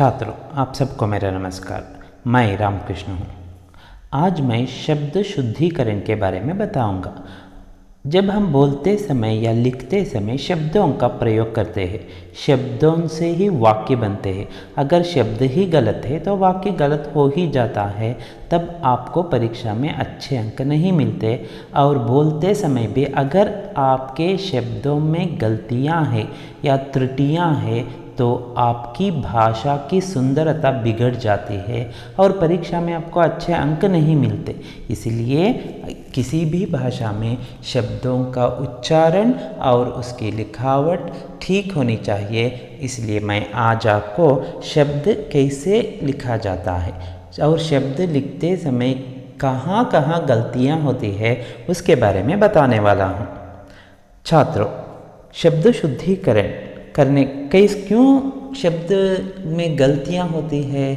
छात्रों, आप सबको मेरा नमस्कार। मैं रामकृष्ण हूँ। आज मैं शब्द शुद्धिकरण के बारे में बताऊंगा। जब हम बोलते समय या लिखते समय शब्दों का प्रयोग करते हैं, शब्दों से ही वाक्य बनते हैं। अगर शब्द ही गलत है तो वाक्य गलत हो ही जाता है, तब आपको परीक्षा में अच्छे अंक नहीं मिलते। और बोलते समय भी अगर आपके शब्दों में गलतियाँ हैं या त्रुटियाँ हैं तो आपकी भाषा की सुंदरता बिगड़ जाती है और परीक्षा में आपको अच्छे अंक नहीं मिलते। इसलिए किसी भी भाषा में शब्दों का उच्चारण और उसकी लिखावट ठीक होनी चाहिए। इसलिए मैं आज आपको शब्द कैसे लिखा जाता है और शब्द लिखते समय कहाँ कहाँ गलतियाँ होती है उसके बारे में बताने वाला हूँ। छात्रों, शब्द शुद्धिकरण करने क्यों शब्द में गलतियाँ होती है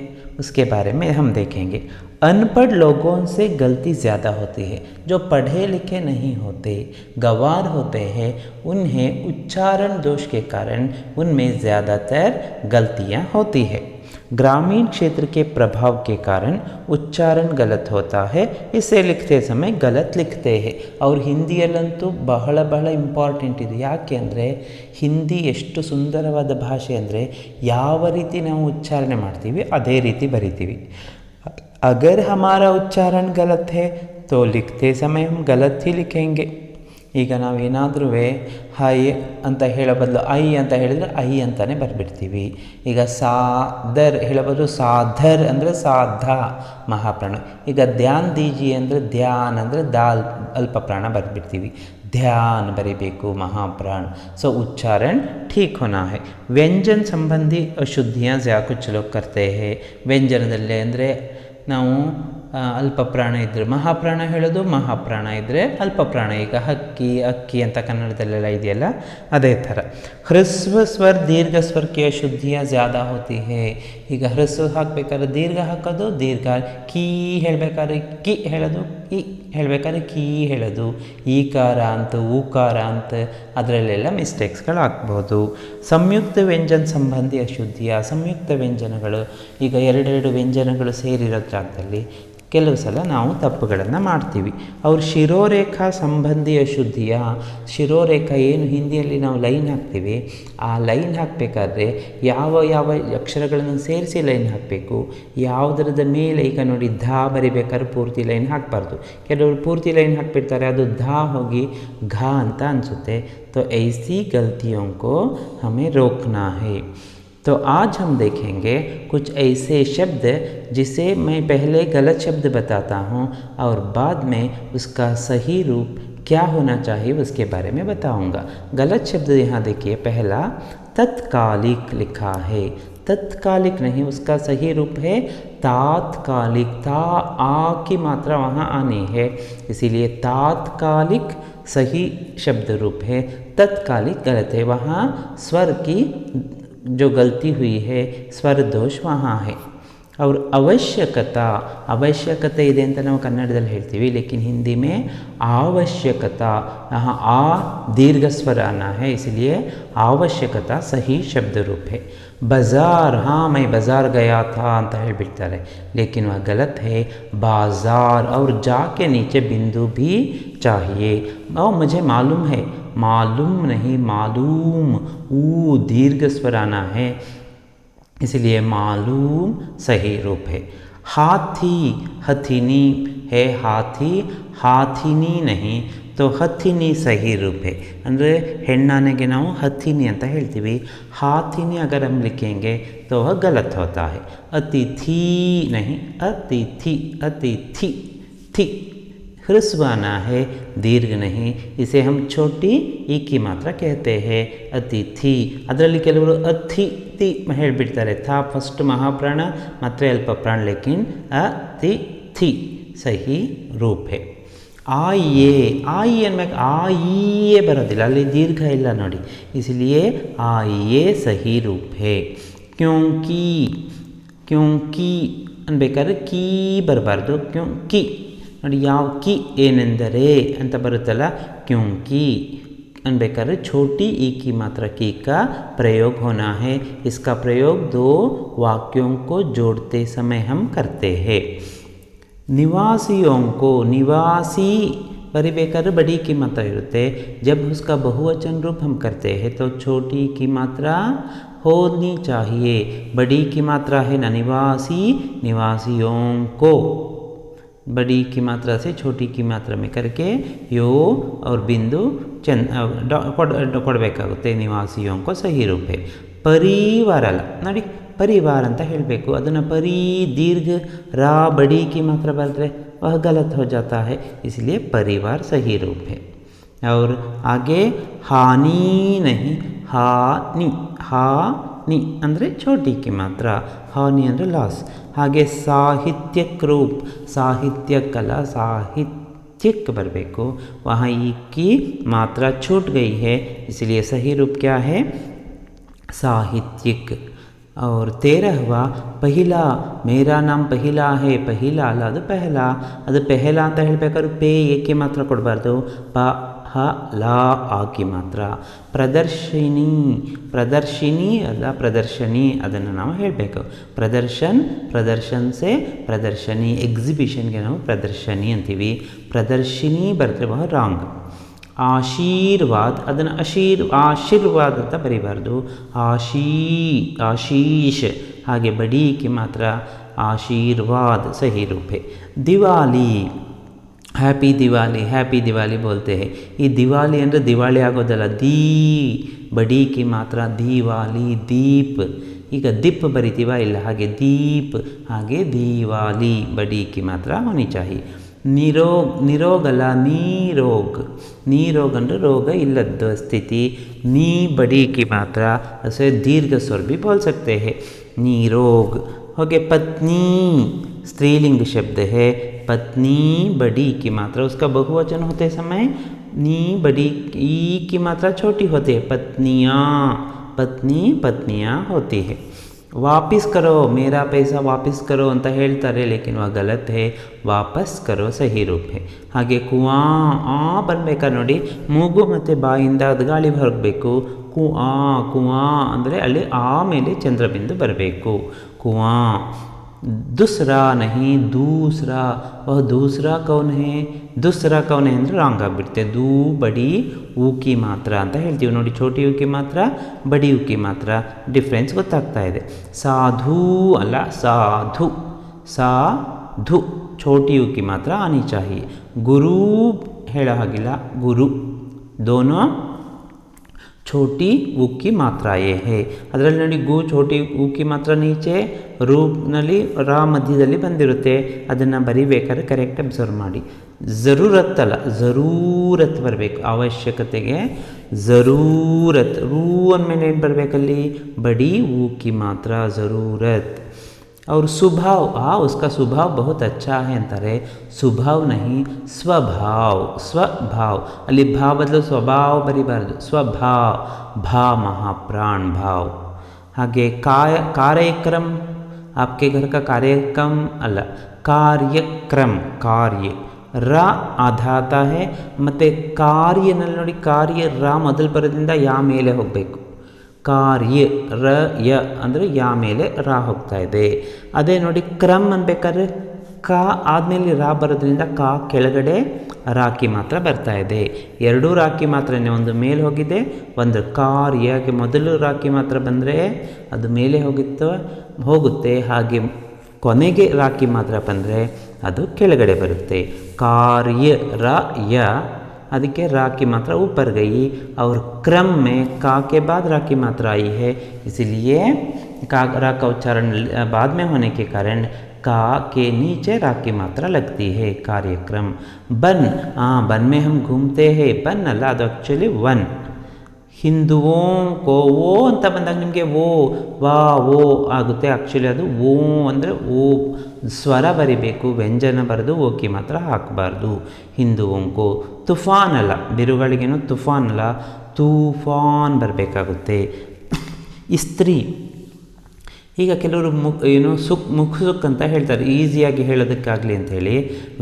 उसके बारे में हम देखेंगे। अनपढ़ लोगों से गलती ज़्यादा होती है। जो पढ़े लिखे नहीं होते, गंवार होते हैं, उन्हें उच्चारण दोष के कारण उनमें ज़्यादातर गलतियाँ होती है। ग्रामीण क्षेत्र के प्रभाव के कारण उच्चारण गलत होता है, इसे लिखते समय गलत लिखते हैं। और ಹಿಂದಿಯಲ್ಲಂತೂ ಬಹಳ ಇಂಪಾರ್ಟೆಂಟ್ ಇದು. ಯಾಕೆ ಅಂದರೆ ಹಿಂದಿ ಎಷ್ಟು ಸುಂದರವಾದ ಭಾಷೆ ಅಂದರೆ ಯಾವ ರೀತಿ ನಾವು ಉಚ್ಚಾರಣೆ ಮಾಡ್ತೀವಿ ಅದೇ ರೀತಿ ಬರಿತೀವಿ. अगर हमारा उच्चारण गलत है तो लिखते समय हम गलत ही लिखेंगे. ಈಗ ನಾವೇನಾದ್ರೂ ಹೈ ಅಂತ ಹೇಳೋ ಬದಲು ಐ ಅಂತ ಹೇಳಿದರೆ ಐ ಅಂತಲೇ ಬರೆದ್ಬಿಡ್ತೀವಿ. ಈಗ ಸಾದರ್ ಹೇಳೋ ಬದಲು ಸಾಧರ್ ಅಂದರೆ ಸಾಧ ಮಹಾಪ್ರಾಣ. ಈಗ ಧ್ಯಾನ್ ದೀಜಿಯೆ ಅಂದರೆ ಧ್ಯಾನ್ ಅಂದರೆ ದಾಲ್ ಅಲ್ಪ ಪ್ರಾಣ ಬರೆದ್ಬಿಡ್ತೀವಿ. ध्यान बरीಬೇಕು महाप्राण. सो उच्चारण ठीक होना है. व्यंजन संबंधी अशुद्धियाँ कुछ लोग करते हैं. ವ್ಯಂಜನದಲ್ಲಿ ಅಂದರೆ ನಾವು ಅಲ್ಪ ಪ್ರಾಣ ಇದ್ದರೆ ಮಹಾಪ್ರಾಣ ಹೇಳೋದು, ಮಹಾಪ್ರಾಣ ಇದ್ದರೆ ಅಲ್ಪ ಪ್ರಾಣ. ಈಗ ಹಕ್ಕಿ ಅಕ್ಕಿ ಅಂತ ಕನ್ನಡದಲ್ಲೆಲ್ಲ ಇದೆಯಲ್ಲ, ಅದೇ ಥರ. ಹ್ರಸ್ವ ಸ್ವರ ದೀರ್ಘ ಸ್ವರಕ್ಕೆ ಅಶುದ್ಧಿಯ ಜ್ಯಾದಾ ಹೋತಿ ಹೇ. ಈಗ ಹ್ರಸ್ವ ಹಾಕಬೇಕಾದ್ರೆ ದೀರ್ಘ ಹಾಕೋದು, ದೀರ್ಘ ಕೀ ಹೇಳಬೇಕಾದ್ರೆ ಕಿ ಹೇಳೋದು, ಕಿ ಹೇಳಬೇಕಾದ್ರೆ ಕೀ ಹೇಳೋದು. ಈಕಾರ ಅಂತ ಊಕಾರ ಅಂತ ಅದರಲ್ಲೆಲ್ಲ ಮಿಸ್ಟೇಕ್ಸ್ಗಳಾಗ್ಬೋದು. ಸಂಯುಕ್ತ ವ್ಯಂಜನ ಸಂಬಂಧಿ ಅಶುದ್ಧಿಯ ಸಂಯುಕ್ತ ವ್ಯಂಜನಗಳು, ಈಗ ಎರಡೆರಡು ವ್ಯಂಜನಗಳು ಸೇರಿರೋ ಜಾಗದಲ್ಲಿ ಕೆಲವು ಸಲ ನಾವು ತಪ್ಪುಗಳನ್ನು ಮಾಡ್ತೀವಿ. ಅವ್ರ ಶಿರೋರೇಖಾ ಸಂಬಂಧಿ ಅಶುದ್ಧಿಯ ಶಿರೋರೇಖಾ ಏನು ಹಿಂದಿಯಲ್ಲಿ ನಾವು ಲೈನ್ ಹಾಕ್ತೀವಿ, ಆ ಲೈನ್ ಹಾಕಬೇಕಾದ್ರೆ ಯಾವ ಯಾವ ಅಕ್ಷರಗಳನ್ನು ಸೇರಿಸಿ ಲೈನ್ ಹಾಕಬೇಕು, ಯಾವುದರದ ಮೇಲೆ. ಈಗ ನೋಡಿ ಧಾ ಬರಿಬೇಕಾದ್ರೆ ಪೂರ್ತಿ ಲೈನ್ ಹಾಕಬಾರ್ದು. ಕೆಲವರು ಪೂರ್ತಿ ಲೈನ್ ಹಾಕ್ಬಿಡ್ತಾರೆ, ಅದು ಧಾ ಹೋಗಿ ಘಾ ಅಂತ ಅನಿಸುತ್ತೆ. तो ऐसी गलतियों को हमें रोकना है. तो आज हम देखेंगे कुछ ऐसे शब्द जिसे मैं पहले गलत शब्द बताता हूँ और बाद में उसका सही रूप क्या होना चाहिए उसके बारे में बताऊँगा. गलत शब्द यहाँ देखिए, पहला तत्कालिक लिखा है. तत्कालिक नहीं, उसका सही रूप है तात्कालिक. ता आ की मात्रा वहाँ आनी है, इसीलिए तात्कालिक सही शब्द रूप है. तत्कालिक गलत है, वहाँ स्वर की जो गलती हुई है, स्वर दोष वहाँ है. और आवश्यकता, आवश्यकता ಇದೆ ಅಂತ ನಾವು ಕನ್ನಡದಲ್ಲಿ ಹೇಳ್ತೀವಿ, लेकिन हिंदी में आवश्यकता, यहाँ आ दीर्घ स्वर आना है, इसलिए आवश्यकता सही शब्द रूप है. बाज़ार, हाँ मैं बाज़ार गया था ಅಂತ ಹೇಳ್ಬಿಡ್ತಾರೆ, लेकिन वह गलत है. बाज़ार और जा के नीचे बिंदु भी चाहिए. और मुझे मालूम है, मालूम नहीं मालूम, ऊ दीर्घ स्वर आना है, इसलिए मालूम सही रूप है. हाथी, हथिनी है, हाथी हाथिनी नहीं, तो हथिनी सही रूप है. ಅಂದರೆ ಹೆಣ್ಣಾನೆಗೆ ನಾವು हथिनी ಅಂತ ಹೇಳ್ತೀವಿ. हाथिनी अगर हम लिखेंगे तो वह गलत होता है. अतिथि नहीं, अतिथि, अतिथि थी ह्रस्व आना है, दीर्घ नहीं. इसे हम छोटी ई की मात्रा कहते हैं, अतिथि. ಅದರಲ್ಲಿ ಕೆಲವರು ಅತಿಥಿ ಹೇಳಿಬಿಡ್ತಾರೆ. ಥಾ ಫಸ್ಟ್ ಮಹಾಪ್ರಾಣ ಮತ್ತು ಅಲ್ಪ ಪ್ರಾಣ, लेकिन अतिथि सही रूप है. आइए, आइए अनಬೇಕು आइए ಬರೋದಿಲ್ಲ, ಅಲ್ಲಿ दीर्घ ಇಲ್ಲ ನೋಡಿ, इसलिए आइए सही रूप है. क्योंकि, क्योंकि ಅನ್ಬೇಕಾದ್ರೆ ಕೀ ಬರಬಾರ್ದು, ಕ್योंकि ನೋಡಿ ಯಾವ ಕಿ ಏನೆಂದರೆ ಅಂತ ಬರುತ್ತಲ್ಲ, ಕ್ಯೋಂಕಿ अनबेकार छोटी ई की मात्रा की का प्रयोग होना है। इसका प्रयोग दो वाक्यों को जोड़ते समय हम करते हैं। निवासियों को निवासी बरीಬೇಕಾದ್ರೆ बड़ी की मात्रा इरुत्ते। जब उसका बहुवचन रूप हम करते हैं तो छोटी की मात्रा होनी चाहिए। बड़ी की मात्रा है ना निवासी, निवासियों को बड़ी की मात्रा से छोटी की मात्रा में करके यो और बिंदु ಕೊಡಬೇಕಾಗುತ್ತೆ। ನಿವಾಸಿಯೋं को सही रूप है। परिवार ಅಲ್ಲ ನೋಡಿ, परिवार ಅಂತ ಹೇಳಬೇಕು। ಅದನ್ನು परी दीर्घ रा बड़ी की मात्रा बरतरे वह गलत हो जाता है, इसलिए परिवार सही रूप है। और आगे हानि नहीं, हानि, हानि ಅಂದರೆ छोटी की मात्रा, हानि ಅಂದರೆ लॉस। ಹಾಗೆ साहित्यक रूप, साहित्यकल साहित्यक बरಬೇಕು, वहाँ ई की मात्रा छूट गई है, इसलिए सही रूप क्या है साहित्यिक। और 13वां पहिला, मेरा नाम पहिला है, पहिला ಅಲ್ಲ ಅದು ಪೆಹಲಾ, ಅದು ಪೆಹಲಾ ಅಂತ ಹೇಳಬೇಕಾದ್ರೆ ಪೇ ಏಕೆ ಮಾತ್ರ ಕೊಡಬಾರ್ದು, ಪ ಹ ಲಾ ಆ की ಮಾತ್ರ। ಪ್ರದರ್ಶಿನಿ, ಪ್ರದರ್ಶಿನಿ ಅಲ್ಲ ಪ್ರದರ್ಶನಿ, ಅದನ್ನು ನಾವು ಹೇಳಬೇಕು। ಪ್ರದರ್ಶನ್, ಪ್ರದರ್ಶನ್ ಸೆ ಪ್ರದರ್ಶನಿ, ಎಕ್ಸಿಬಿಷನ್ಗೆ ನಾವು ಪ್ರದರ್ಶನಿ ಅಂತೀವಿ, ಪ್ರದರ್ಶಿನಿ ಬರ್ತದೆ ವಹ ರಾಂಗ್। ಆಶೀರ್ವಾದ್ ಅದನ್ನು ಆಶೀರ್ವಾದ ಅಂತ ಬರೀಬಾರ್ದು, ಆಶೀಷ್। ಹಾಗೆ ಬಡಿ की ಮಾತ್ರ आशीर्वाद सही रूप है। दिवाली, हैप्पी दिवाली, हैप्पी दिवाली बोलते हैं। ये दिवाली ಅಂದರೆ ದಿವಾಳಿ ಆಗೋದಲ್ಲ, दी बड़ी की ಮಾತ್ರ दिवाली, दीप। ಈಗ दीप ಬರಿತೀವ ಇಲ್ಲ, ಹಾಗೆ दीप, ಹಾಗೆ दिवाली बड़ी की मात्रा होनी चाहिए। निरोग, निरोग ಅಲ್ಲ नीरोग, नीरोग ಅಂದರೆ ರೋಗ ಇಲ್ಲದ ಸ್ಥಿತಿ। नी बड़ी की मात्रा ऐसे दीर्घ स्वर भी बोल सकते हैं, नीरोग। हो गया पत्नी, स्त्रीलिंग शब्द है, पत्नी बड़ी की मात्रा उसका बहुवचन होते समय नी बड़ी ई की मात्रा छोटी होती है, पत्नियाँ, पत्नी पत्नियाँ होती है। वापस करो, मेरा पैसा वापस करो ಅಂತ ಹೇಳ್ತಾರೆ, लेकिन वह गलत है, वापस करो सही रूप है। ಹಾಗೆ ಕುವಾ ಆ ಬರಬೇಕಾದ್ರೆ ನೋಡಿ, ಮೂಗು ಮತ್ತು ಬಾಯಿಂದ ಅದು ಗಾಳಿ ಹೊರಗಬೇಕು, ಕುವಾ ಕುವಾ ಅಂದರೆ ಅಲ್ಲಿ ಆಮೇಲೆ ಚಂದ್ರಬಿಂದು ಬರಬೇಕು, ಕುವಾ। दूसरा नहीं दूसरा, वह दूसरा कौन है, दूसरा कौन है ಅಂದರೆ ರಾಂಗ್ ಆಗಿಬಿಡುತ್ತೆ। दू बड़ी ऊ की ಮಾತ್ರ ಅಂತ ಹೇಳ್ತೀವಿ ನೋಡಿ, छोटी ऊ की ಮಾತ್ರ बड़ी ऊ की ಮಾತ್ರ ಡಿಫ್ರೆನ್ಸ್ ಗೊತ್ತಾಗ್ತಾ ಇದೆ। साधु ಅಲ್ಲ साधु, साधु छोटी ऊ की ಮಾತ್ರ आनी चाहिए। गुरु ಹೇಳೋ ಹಾಗಿಲ್ಲ, गुरु दोनों छोटी ऊ की मात्रा ये है। ಅದರಲ್ಲಿ ನೋಡಿ ಗು छोटी ऊ की ಮಾತ್ರ ನೀಚೆ ರೂಪ್ನಲ್ಲಿ ರಾ ಮಧ್ಯದಲ್ಲಿ ಬಂದಿರುತ್ತೆ, ಅದನ್ನು ಬರಿಬೇಕಾದ್ರೆ ಕರೆಕ್ಟ್ ಅಬ್ಸರ್ವ್ ಮಾಡಿ। ज़रूरत ಅಲ್ಲ ज़रूरत ಬರಬೇಕು, ಅವಶ್ಯಕತೆಗೆ ज़रूरत, ರೂ ಅಂದಮೇಲೆ ಏನು ಬರಬೇಕಲ್ಲಿ बड़ी ऊ की मात्रा ज़रूरत। और स्वभाव, उसका स्वभाव बहुत अच्छा है अंತಾರೆ, स्वभाव नहीं स्वभाव, स्वभाव ಅಲ್ಲಿ ಭಾವ ಬದಲು ಸ್ವಭಾವ ಬರಿಬಾರ್ದು, ಸ್ವಭಾವ, ಭಾ महाप्राण भाव। ಹಾಗೆ कार्यक्रम, आपके घर का कार्यक्रम ಅಲ್ಲ कार्यक्रम, कार्य ರ ಆಧಾತ है, ಮತ್ತು ಕಾರ್ಯನಲ್ಲಿ ನೋಡಿ ಕಾರ್ಯ ರ ಮೊದಲು ಬರೋದ್ರಿಂದ ಯಾ ಮೇಲೆ ಹೋಗಬೇಕು, ಕಾರ್ಯ ರ ಯ ಅಂದರೆ ಯಾ ಮೇಲೆ ರಾ ಹೋಗ್ತಾ ಇದೆ। ಅದೇ ನೋಡಿ ಕ್ರಮ್ ಅನ್ಬೇಕಾದ್ರೆ ಕ ಆದಮೇಲೆ ರಾ ಬರೋದ್ರಿಂದ ಕಾ ಕೆಳಗಡೆ ರಾಕಿ ಮಾತ್ರ ಬರ್ತಾ ಇದೆ, ಎರಡೂ ರಾಕಿ ಮಾತ್ರನೇ, ಒಂದು ಮೇಲೆ ಹೋಗಿದೆ ಒಂದು ಕಾರ್ಯಗೆ ಮೊದಲು ರಾಕಿ ಮಾತ್ರ ಬಂದರೆ ಅದು ಮೇಲೆ ಹೋಗುತ್ತೆ, ಹಾಗೆ ಕೊನೆಗೆ ರಾಕಿ ಮಾತ್ರ ಬಂದರೆ ಅದು ಕೆಳಗಡೆ ಬರುತ್ತೆ। ಕಾರ್ಯ ರ ಯ, ಅದಕ್ಕೆ रा की मात्रा ऊपर गई, और क्रम में का के बाद रा की मात्रा आई है, इसलिए का रा का उच्चारण बाद में होने के कारण का के नीचे रा की मात्रा लगती है। कार्यक्रम। बन, बन में हम घूमते हैं, बन अಲ್ಲ ಅದು एक्चुअली वन। ಹಿಂದುओं को वो ಅಂತ ಬಂದಾಗ ನಿಮಗೆ वो ವಾ वो ಆಗುತ್ತೆ, ಆ್ಯಕ್ಚುಲಿ ಅದು ಓ ಅಂದರೆ ಓ ಸ್ವರ ಬರಿಬೇಕು, ವ್ಯಂಜನ ಬರೆದು ಓಕೆ ಮಾತ್ರ ಹಾಕಬಾರ್ದು। ಹಿಂದುओं को ತುಫಾನ್ ಅಲ್ಲ, ಬಿರುಗಾಳಿಗೇನು ತುಫಾನ್ ಅಲ್ಲ ತೂಫಾನ್ ಬರಬೇಕಾಗುತ್ತೆ। ಇಸ್ತ್ರಿ, ಈಗ ಕೆಲವರು ಏನು ಮುಖ ಸುಕ್ ಅಂತ ಹೇಳ್ತಾರೆ, ಈಸಿಯಾಗಿ ಹೇಳೋದಕ್ಕಾಗಲಿ ಅಂಥೇಳಿ.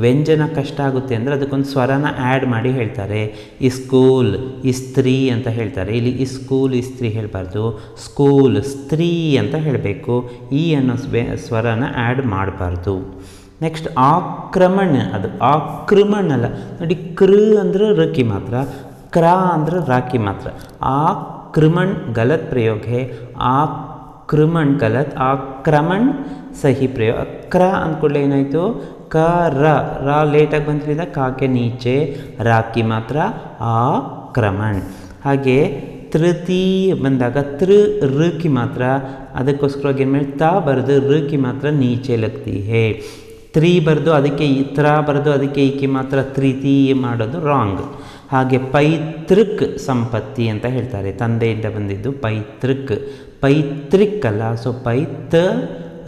ವ್ಯಂಜನ ಕಷ್ಟ ಆಗುತ್ತೆ ಅಂದರೆ ಅದಕ್ಕೊಂದು ಸ್ವರನ ಆ್ಯಡ್ ಮಾಡಿ ಹೇಳ್ತಾರೆ. ಇಸ್ಕೂಲ್ ಇಸ್ತ್ರಿ ಅಂತ ಹೇಳ್ತಾರೆ, ಇಲ್ಲಿ ಇಸ್ಕೂಲ್ ಇಸ್ತ್ರಿ ಹೇಳಬಾರ್ದು, ಸ್ಕೂಲ್ ಸ್ತ್ರೀ ಅಂತ ಹೇಳಬೇಕು. ಈ ಅನ್ನೋ ಸ್ವರನ ಆ್ಯಡ್ ಮಾಡಬಾರ್ದು. ನೆಕ್ಸ್ಟ್ ಆಕ್ರಮಣ, ಅದು ಆಕ್ರಮಣ ಅಲ್ಲ ನೋಡಿ, ಕೃ ಅಂದ್ರೆ ರಕಿ ಮಾತ್ರ, ಕ್ರ ಅಂದ್ರೆ ರಾಕಿ ಮಾತ್ರ. ಆಕ್ರಮಣ್ ಗಲತ್ ಪ್ರಯೋಗ ಹೇ, ಆಕ್ರಮಣ್ ಗಲತ್, ಆಕ್ರಮಣ್ ಸಹಿ ಪ್ರಯೋಗ. ಕ್ರ ಅಂದ್ಕೊಳ್ಳೆ ಏನಾಯಿತು, ಕ ರ ಲೇಟಾಗಿ ಬಂದ್ರಿಂದ ಕಾಕೆ ನೀಚೆ, ರಾಕಿ ಮಾತ್ರ ಆಕ್ರಮಣ್. ಹಾಗೆ ತೃತೀಯ ಬಂದಾಗ ಋಕಿ ಮಾತ್ರ, ಅದಕ್ಕೋಸ್ಕರವಾಗಿ ಏನು ಮಾಡಿ ತಾ ಬರೆದು ಋಕಿ ಮಾತ್ರ ನೀಚೆ ಲಗ್ತಿ ಹೇ. ತ್ರೀ ಬರೆದು ಅದಕ್ಕೆ ತ್ರ ಬರೆದು ಅದಕ್ಕೆ ಈಕಿ ಮಾತ್ರ ತೃತೀಯ ಮಾಡೋದು ರಾಂಗ್. ಹಾಗೆ ಪೈತೃಕ್ ಸಂಪತ್ತಿ ಅಂತ ಹೇಳ್ತಾರೆ, ತಂದೆಯಿಂದ ಬಂದಿದ್ದು ಪೈತೃಕ್, ಪೈತೃಕ್ ಅಲ್ಲ. ಸೊ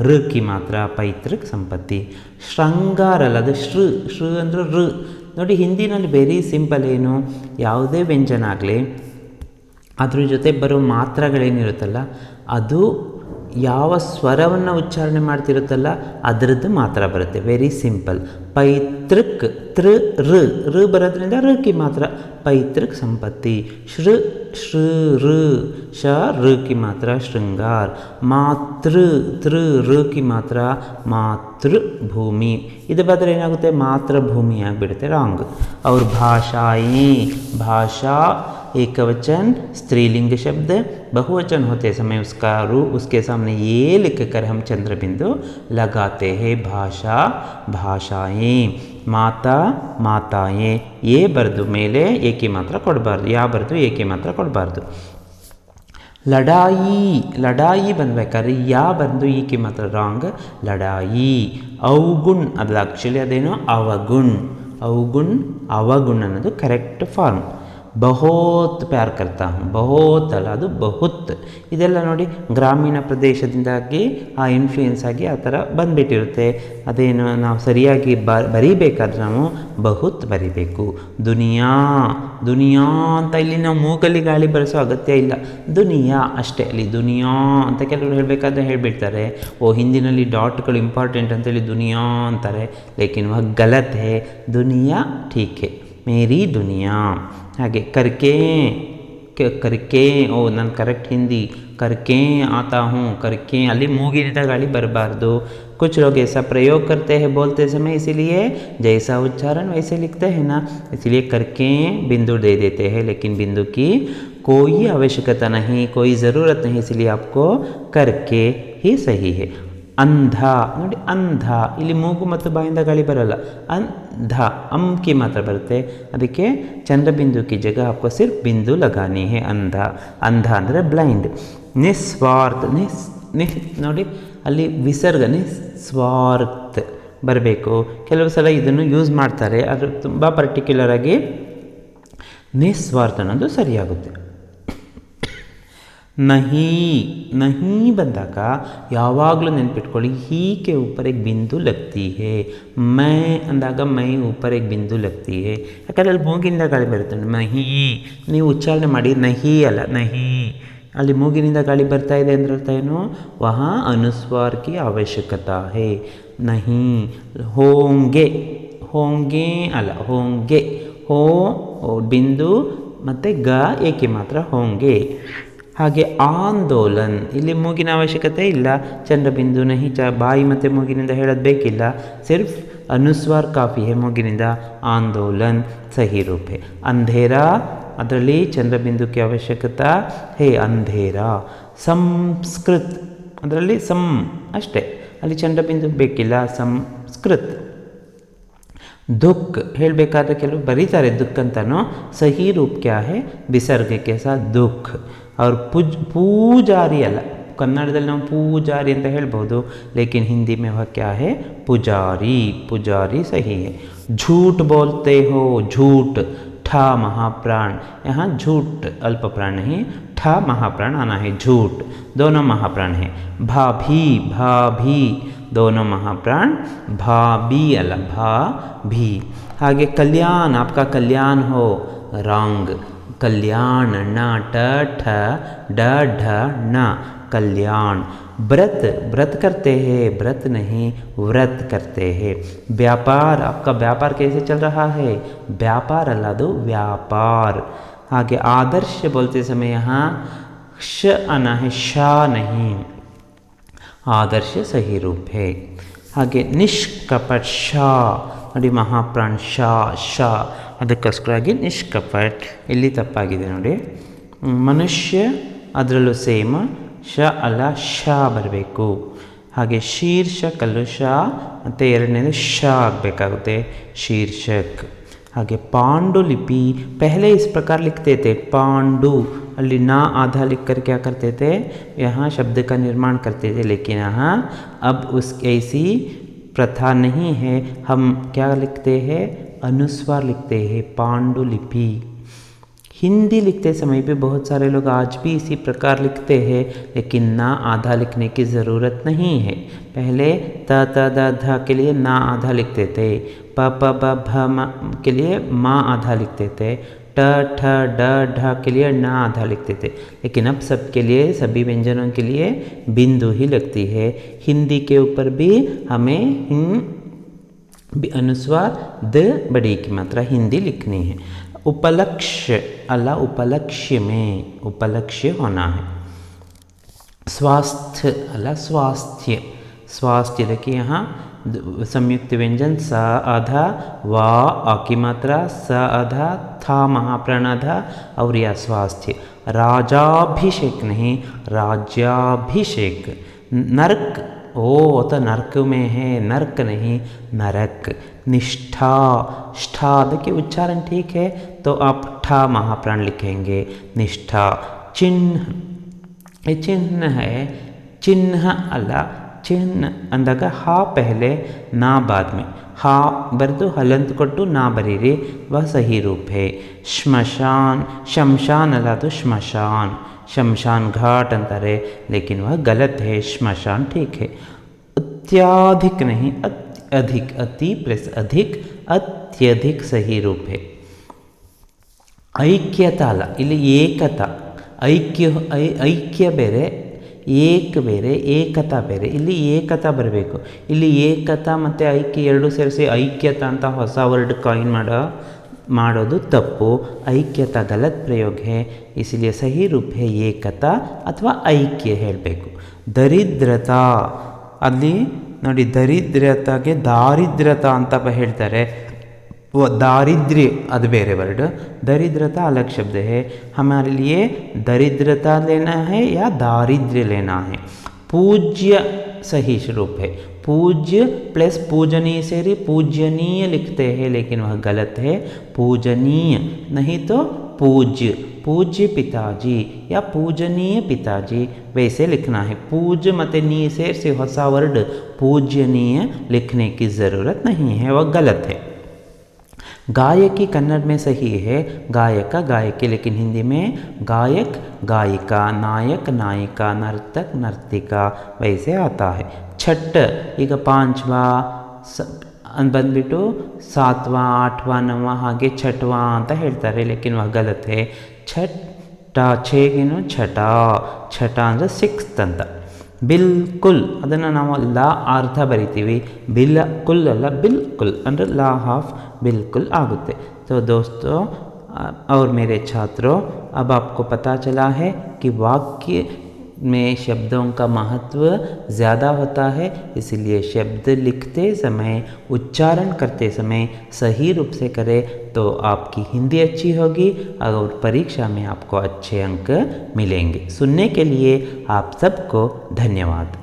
ಋಕಿ ಮಾತ್ರ ಪೈತೃಕ್ ಸಂಪತ್ತಿ. ಶೃಂಗಾರ ಅಲ್ಲ, ಅದು ಶ್ರು ಅಂದರೆ ಋ. ನೋಡಿ ಹಿಂದಿನಲ್ಲಿ ವೆರಿ ಸಿಂಪಲ್, ಏನು ಯಾವುದೇ ವ್ಯಂಜನ ಆಗಲಿ ಅದ್ರ ಜೊತೆ ಬರೋ ಮಾತ್ರಗಳೇನಿರುತ್ತಲ್ಲ ಅದು ಯಾವ ಸ್ವರವನ್ನು ಉಚ್ಚಾರಣೆ ಮಾಡ್ತಿರುತ್ತಲ್ಲ ಅದರದ್ದು ಮಾತ್ರ ಬರುತ್ತೆ. Very simple. ಪೈತೃಕ್ ಋ ಬರೋದ್ರಿಂದ ಋಕಿ ಮಾತ್ರ ಪೈತೃಕ್ ಸಂಪತ್ತಿ. ಶ್ರು ಶ ಋಕಿ ಮಾತ್ರ ಶೃಂಗಾರ್. ಮಾತೃ ಋಕಿ ಮಾತ್ರ ಮಾತೃಭೂಮಿ. ಇದು ಬದಲು ಏನಾಗುತ್ತೆ, ಮಾತೃಭೂಮಿ ಆಗಿಬಿಡುತ್ತೆ, ರಾಂಗ್. ಅವ್ರ ಭಾಷಾ एकवचन स्त्रीलिंग शब्द, बहुवचन होते समय उसके सामने ये लिख कर हम चंद्र बिंदु लगाते हैं. भाषा भाषाएं, माता माताएं. ये बर्ದು ಮೇಲೆ ಏಕೆ ಮಾತ್ರ ಕೊಡಬಾರ್ದು, ಯಾ ಬರ್ದು ಏಕೆ ಮಾತ್ರ ಕೊಡಬಾರ್ದು. ಲಡಾಯಿ ಬಂದ್ಬೇಕಾದ್ರೆ ಯಾ ಬಂದು ಈಕೆ ಮಾತ್ರ ರಾಂಗ್, ಲಡಾಯಿ. ಔಗುಣ್ ಅದು ಆ್ಯಕ್ಚುಲಿ ಅದೇನೋ ಅವಗುಣ್ ಅನ್ನೋದು ಕರೆಕ್ಟ್ ಫಾರ್ಮ್. ಬಹುತ್ ಪ್ಯಾರ್ ಕರ್ತಾ ಹೂँ, ಬಹುತ್ ಅಲ್ಲ ಅದು ಬಹುತ್. ಇದೆಲ್ಲ ನೋಡಿ ಗ್ರಾಮೀಣ ಪ್ರದೇಶದಿಂದಾಗಿ ಆ ಇನ್ಫ್ಲೂಯೆನ್ಸ್ ಆಗಿ ಆ ಥರ ಬಂದುಬಿಟ್ಟಿರುತ್ತೆ. ಅದೇನು ನಾವು ಸರಿಯಾಗಿ ಬರೀಬೇಕಾದ್ರೆ ನಾವು ಬಹುತ್ ಬರಿಬೇಕು. ದುನಿಯಾ ಅಂತ ಇಲ್ಲಿ ನಾವು ಮೂಗಲ್ಲಿ ಗಾಳಿ ಬಳಸೋ ಅಗತ್ಯ ಇಲ್ಲ, ದುನಿಯಾ ಅಷ್ಟೇ. ಅಲ್ಲಿ ದುನಿಯಾ ಅಂತ ಕೆಲವರು ಹೇಳಬೇಕಾದ್ರೆ ಹೇಳಿಬಿಡ್ತಾರೆ, ಹಿಂದಿನಲ್ಲಿ ಡಾಟ್ಗಳು ಇಂಪಾರ್ಟೆಂಟ್ ಅಂತೇಳಿ ದುನಿಯಾ ಅಂತಾರೆ. ಲೇಕಿನ್ ವಹ ಗಲತ್ ಹೇ, ದುನಿಯಾ ಠೀಕ್ ಹೇ, ಮೇರಿ ದುನಿಯಾ. ಹಾಗೆ ಕರ್ಕೆ ನಾನು ಕರೆಕ್ಟ್ ಹಿಂದಿ, ಕರ್ಕೆ ಆತಾ ಹೂँ, ಕರ್ಕೆ ಅಲ್ಲಿ ಮೂಗಿನಿಂದ ಗಾಳಿ ಬರಬಾರ್ದು. कुछ लोग ऐसा प्रयोग करते हैं बोलते समय, इसीलिए जैसा उच्चारण वैसे लिखते हैं ना, इसलिए करके बिंदु दे देते हैं. लेकिन बिंदु की कोई आवश्यकता नहीं, कोई ज़रूरत नहीं, इसलिए आपको करके ही सही है. ಅಂಧ ನೋಡಿ, ಅಂಧ ಇಲ್ಲಿ ಮೂಗು ಮತ್ತು ಬಾಯಿಂದ ಗಾಳಿ ಬರಲ್ಲ, ಅಂಧ ಅಂಕಿ ಮಾತ್ರ ಬರುತ್ತೆ. ಅದಕ್ಕೆ ಚಂದ್ರಬಿಂದು ಕಿ ಜಗ आपको सिर्फ बिंदु लगानी है. ಅಂಧ ಅಂದರೆ ಬ್ಲೈಂಡ್. ನಿಸ್ವಾರ್ಥ ನೋಡಿ ಅಲ್ಲಿ ವಿಸರ್ಗ ನಿಸ್ವಾರ್ಥ ಬರಬೇಕು. ಕೆಲವು ಸಲ ಇದನ್ನು ಯೂಸ್ ಮಾಡ್ತಾರೆ, ಅದು ತುಂಬ ಪರ್ಟಿಕ್ಯುಲರಾಗಿ ನಿಸ್ವಾರ್ಥ ಅನ್ನೋದು ಸರಿಯಾಗುತ್ತೆ. ನಹಿ ಬಂದಾಗ ಯಾವಾಗಲೂ ನೆನ್ಪಿಟ್ಕೊಳ್ಳಿ, ಹೀಗೆ ऊपर एक बिंदु लगती है. ಮೈ ಅಂದಾಗ ಮೈ ऊपर एक बिंदु लगती है. ಯಾಕಂದರೆ ಅಲ್ಲಿ ಮೂಗಿನಿಂದ ಗಾಳಿ ಬರುತ್ತೆ. ನಹಿ ನೀವು ಉಚ್ಚಾರಣೆ ಮಾಡಿ, ನಹಿ ಅಲ್ಲ ನಹಿ. ಅಲ್ಲಿ ಮೂಗಿನಿಂದ ಗಾಳಿ ಬರ್ತಾ ಇದೆ ಅಂದ್ರೆ ಅರ್ಥ ಏನು, ವಹಾ ಅನುಸ್ವಾರ್ ಕಿ ಅವಶ್ಯಕತಾ ಹೇ. ನಹಿ. ಹೋಂಗೆ ಅಲ್ಲ, ಹೋಂಗೆ. ಹೋ ಬಿಂದು ಮತ್ತು ಗ ಏಕೆ ಮಾತ್ರ, ಹೋಂಗೆ. ಹಾಗೆ ಆಂದೋಲನ್, ಇಲ್ಲಿ ಮೂಗಿನ ಅವಶ್ಯಕತೆ ಇಲ್ಲ. ಚಂದ್ರಬಿಂದು ನಹಿ ಬಾಯಿ ಮತ್ತು ಮೂಗಿನಿಂದ ಹೇಳೋದು ಬೇಕಿಲ್ಲ, ಸಿರ್ಫ್ ಅನುಸ್ವಾರ್ ಕಾಫಿ ಹೇ ಮೂಗಿನಿಂದ. ಆಂದೋಲನ್ ಸಹಿ ರೂಪ್ ಹೇ. ಅಂಧೇರಾ ಅದರಲ್ಲಿ ಚಂದ್ರಬಿಂದು ಕಿ ಅವಶ್ಯಕತಾ ಹೇ, ಅಂಧೇರಾ. ಸಂಸ್ಕೃತ್ ಅದರಲ್ಲಿ ಅಷ್ಟೇ, ಅಲ್ಲಿ ಚಂದ್ರಬಿಂದು ಬೇಕಿಲ್ಲ, ಸಂಸ್ಕೃತ್. ದುಃಖ ಹೇಳಬೇಕಾದ್ರೆ ಕೆಲವು ಬರೀತಾರೆ ದುಃಖ ಅಂತನೋ, ಸಹಿ ರೂಪ್ ಕ್ಯಾ ಹೇ, ವಿಸರ್ಗಕ್ಕೆ ಸಹ ದುಃಖ. ಅವ್ರು ಪೂಜಾರಿ ಅಲ್ಲ, ಕನ್ನಡದಲ್ಲಿ ನಾವು ಪೂಜಾರಿ ಅಂತ ಹೇಳ್ಬೋದು, ಲೇಕಿನ್ ಹಿಂದಿ में वह क्या है, पुजारी सही है. झूठ बोलते हो, झूठ ठा महाप्राण, यहाँ झूठ अल्प प्राण नहीं, ठा महाप्राण आना है. झूठ दोनों महाप्राण है. भाभी दोनों महाप्राण, भाभी अल भाभी. ಹಾಗೆ ಕಲ್ಯಾಣ, आपका कल्याण हो, रांग. कल्याण, न ट ठ ड ढ न, कल्याण। व्रत, व्रत करते हैं, व्रत नहीं व्रत करते हैं। व्यापार, आपका व्यापार कैसे चल रहा है, व्यापार अल्ला दो व्यापार। आगे आदर्श बोलते समय यहाँ श आना है, शा नहीं, आदर्श सही रूप है। ಹಾಗೆ ನಿಷ್ಕಪಟ್ ಶಾ ನೋಡಿ, ಮಹಾಪ್ರಾಣ ಶಾ ಶಾ, ಅದಕ್ಕೋಸ್ಕರವಾಗಿ ನಿಷ್ಕಪಟ್ ಇಲ್ಲಿ ತಪ್ಪಾಗಿದೆ ನೋಡಿ. ಮನುಷ್ಯ ಅದರಲ್ಲೂ ಸೇಮ್ ಶ ಅಲ್ಲ ಶಾ ಬರಬೇಕು. ಹಾಗೆ ಶೀರ್ಷಕಲ್ಲೂ ಶಾ ಮತ್ತು ಎರಡನೇದು ಶಾ ಆಗಬೇಕಾಗುತ್ತೆ, ಶೀರ್ಷಕ್। ಹಾಗೆ पांडुलिपि, पहले इस प्रकार लिखते थे पांडु, अल्ली ना आधा लिख कर क्या करते थे, यहाँ शब्द का निर्माण करते थे, लेकिन यहाँ अब उस ऐसी प्रथा नहीं है। हम क्या लिखते हैं, अनुस्वार लिखते हैं, पांडुलिपि। हिंदी लिखते समय भी बहुत सारे लोग आज भी इसी प्रकार लिखते हैं, लेकिन ना आधा लिखने की ज़रूरत नहीं है। पहले त त द ध के लिए ना आधा लिखते थे, प प ब भ म के लिए माँ आधा लिखते थे, ट ठ ड ढ के लिए ना आधा लिखते थे, लेकिन अब सबके लिए, सभी व्यंजनों के लिए बिंदु ही लगती है। हिंदी के ऊपर भी हमें अनुस्वार द बड़ी की मात्रा हिंदी लिखनी है। उपलक्ष्य अल्लाह उपलक्ष्य में, उपलक्ष्य होना है। स्वास्थ्य अल्लाह स्वास्थ्य, स्वास्थ्य देखिए यहाँ संयुक्त व्यंजन स आधा, वा आ की मात्रा, स आधा, था महाप्राण आधा, और या स्वास्थ्य। राजाभिषेक नहीं, राज्याभिषेक। नरक, ओ तो नरक में है, नरक नहीं नरक। निष्ठा,ष्ठा देखिए उच्चारण ठीक है तो आप ठा महाप्राण लिखेंगे, निष्ठा। चिन्ह, ये चिन्ह है, चिन्ह अल्लाह चिन्ह अंದಾಗ हा पहले ना बाद में, हा बರೆದು ಹಲಂತ ಕೊಟ್ಟು ನಾ ಬರೀರಿ, वह सही रूप है। श्मशान, शमशान अल्लाह तो श्मशान, शमशान घाट अंತಾರೆ, लेकिन वह गलत है, श्मशान ठीक है। अत्याधिक नहीं, अधिक, अति प्लस अधिक, अत्यधिक सही रूप है। ऐक्यता अಲ್ಲ, ಇಲ್ಲಿ ಏಕತಾ, ಐಕ್ಯ ಬೇರೆ, ಏಕ ಬೇರೆ, ಏಕತಾ ಬೇರೆ, ಇಲ್ಲಿ ಏಕತಾ ಬರಬೇಕು। ಇಲ್ಲಿ ಏಕತಾ ಮತ್ತು ಐಕ್ಯ ಎರಡು ಸೇರಿಸಿ ಐಕ್ಯತಾ ಅಂತ ಹೊಸ ವರ್ಡ್ ಕಾಯಿನ್ ಮಾಡೋದು ತಪ್ಪು, ಐಕ್ಯತಾ गलत प्रयोग है, इसलिए सही रूप है ಏಕತಾ ಅಥವಾ ಐಕ್ಯ ಹೇಳಬೇಕು। ದರಿದ್ರತಾ, ಅಲ್ಲಿ ನೋಡಿ ದರಿದ್ರತಾಗೆ ದಾರಿದ್ರತಾ ಅಂತ ಹೇಳ್ತಾರೆ, वो दारिद्र्य ಅದು ಬೇರೆ वर्ड, दरिद्रता अलग शब्द है। हमारे लिए दरिद्रता लेना है या दारिद्र्य लेना है। पूज्य सही रूप है, पूज्य प्लस पूजनीय से पूजनीय लिखते हैं, लेकिन वह गलत है, पूजनीय नहीं तो पूज्य, पूज्य पिताजी या पूजनीय पिताजी वैसे लिखना है। पूज्य मत नीय से ಹೊಸ वर्ड पूजनीय लिखने की ज़रूरत नहीं है, वह गलत है। गायकी कन्नड़ में सही है, गायका गायकी, लेकिन हिंदी में गायक गायिका, नायक नायिका, नर्तक नर्तिका वैसे आता है। छठ ಈಗ ಪಾಂಚವಾ ಬಂದ್ಬಿಟ್ಟು ಸಾತ್ವಾ, ಆಠವಾ, ನವವಾ ಹಾಗೆ ಛಠವಾ ಅಂತ ಹೇಳ್ತಾರೆ, ಲೇಕಿನ್ ವಹ ಗಲತ್ है। ಛಠ ಛೇಗೇನು ಛಠ, ಛಠ ಅಂದರೆ ಸಿಕ್ಸ್ತ್ ಅಂತ। ಬಿಲ್ಕುಲ್ ಅದನ್ನು ನಾವು ಲಾ ಅರ್ಥ ಬರಿತೀವಿ, ಬಿಲ್ಕುಲ್ ಅಲ್ಲ ಬಿಲ್ಕುಲ್ ಅಂದರೆ ಲಾ ಹಾಫ್ बिल्कुल आगुते। तो दोस्तों और मेरे छात्रों, अब आपको पता चला है कि वाक्य में शब्दों का महत्व ज़्यादा होता है, इसलिए शब्द लिखते समय, उच्चारण करते समय सही रूप से करें तो आपकी हिंदी अच्छी होगी और परीक्षा में आपको अच्छे अंक मिलेंगे। सुनने के लिए आप सबको धन्यवाद।